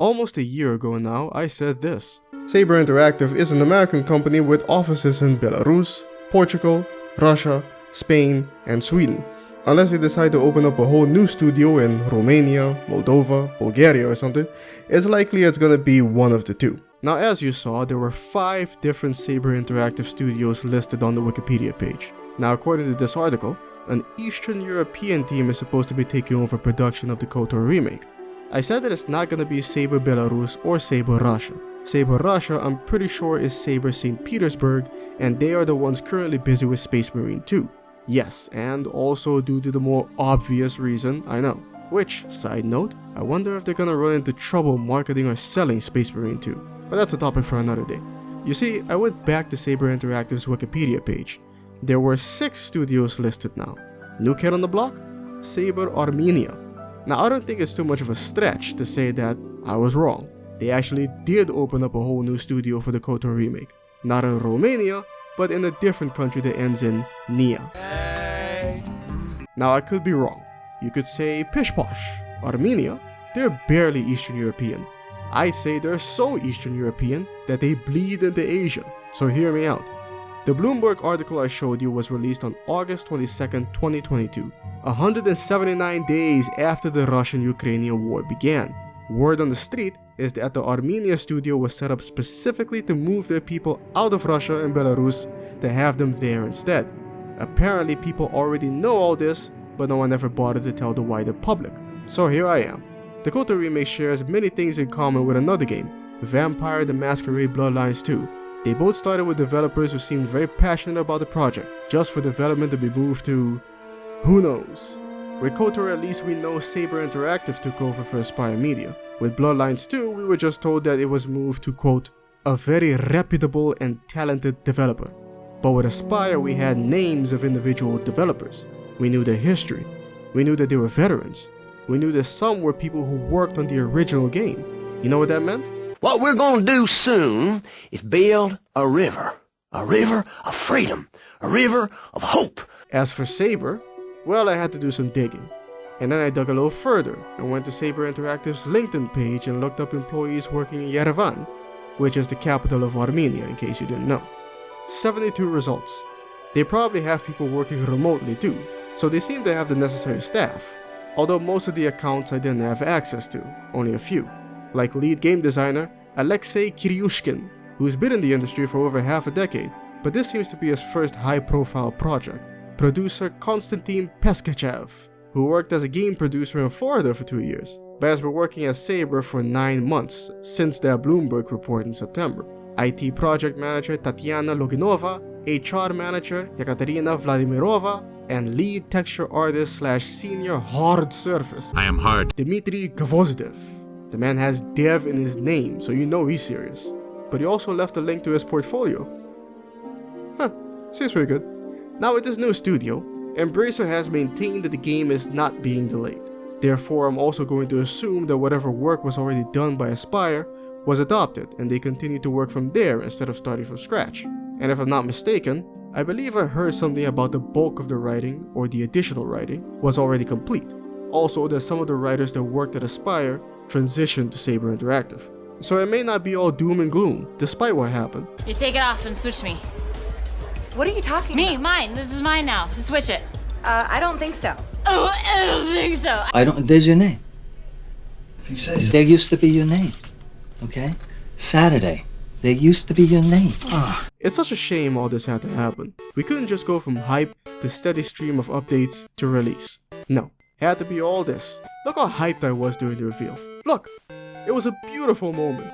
Almost a year ago now, I said this. Saber Interactive is an American company with offices in Belarus, Portugal, Russia, Spain, and Sweden. Unless they decide to open up a whole new studio in Romania, Moldova, Bulgaria or something, it's likely it's gonna be one of the two. Now as you saw, there were 5 different Saber Interactive studios listed on the Wikipedia page. Now according to this article, an Eastern European team is supposed to be taking over production of the KoTOR Remake. I said that it's not gonna be Saber Belarus or Saber Russia. Saber Russia, I'm pretty sure, is Saber St. Petersburg, and they are the ones currently busy with Space Marine 2. Yes, and also due to the more obvious reason, I know. Which, side note, I wonder if they're gonna run into trouble marketing or selling Space Marine 2. But that's a topic for another day. You see, I went back to Saber Interactive's Wikipedia page. There were 6 studios listed now. New kid on the block? Saber Armenia. Now I don't think it's too much of a stretch to say that I was wrong. They actually did open up a whole new studio for the KoTOR Remake. Not in Romania, but in a different country that ends in Nia. Now I could be wrong. You could say pish posh. Armenia, they're barely Eastern European. I'd say they're so Eastern European that they bleed into Asia. So hear me out. The Bloomberg article I showed you was released on August 22nd, 2022, 179 days after the Russian-Ukrainian war began. Word on the street is that the Armenia studio was set up specifically to move their people out of Russia and Belarus to have them there instead. Apparently people already know all this, but no one ever bothered to tell the wider public. So here I am. The KoTOR Remake shares many things in common with another game, Vampire the Masquerade Bloodlines 2. They both started with developers who seemed very passionate about the project, just for development to be moved to... who knows. With KoTOR, at least we know Saber Interactive took over for Aspyr Media. With Bloodlines 2, we were just told that it was moved to, quote, a very reputable and talented developer. But with Aspyr, we had names of individual developers. We knew their history. We knew that they were veterans. We knew that some were people who worked on the original game. You know what that meant? What we're gonna do soon is build a river of freedom, a river of hope. As for Saber, well, I had to do some digging. And then I dug a little further and went to Saber Interactive's LinkedIn page and looked up employees working in Yerevan, which is the capital of Armenia in case you didn't know. 72 results. They probably have people working remotely too, so they seem to have the necessary staff. Although most of the accounts I didn't have access to, only a few. Like lead game designer Alexei Kiryushkin, who's been in the industry for over half a decade, but this seems to be his first high-profile project. Producer Konstantin Peskachev, who worked as a game producer in Florida for 2 years, but has been working at Saber for 9 months since that Bloomberg report in September. IT project manager Tatiana Loginova, HR manager Yekaterina Vladimirova, and lead texture artist / senior hard surface I am hard Dmitry Gvozdev. The man has dev in his name, so you know he's serious. But he also left a link to his portfolio. Seems pretty good. Now with this new studio, Embracer has maintained that the game is not being delayed. Therefore, I'm also going to assume that whatever work was already done by Aspyr was adopted and they continue to work from there instead of starting from scratch. And if I'm not mistaken, I believe I heard something about the bulk of the writing, or the additional writing, was already complete. Also, that some of the writers that worked at Aspyr transitioned to Saber Interactive. So it may not be all doom and gloom, despite what happened. You take it off and switch me. What are you talking about? Mine. This is mine now. Just switch it. I don't think so. Oh, I don't think so. There's your name. If you say so. There used to be your name. Okay? Saturday. There used to be your name. It's such a shame all this had to happen. We couldn't just go from hype to steady stream of updates to release. No, it had to be all this. Look how hyped I was during the reveal. Look, it was a beautiful moment.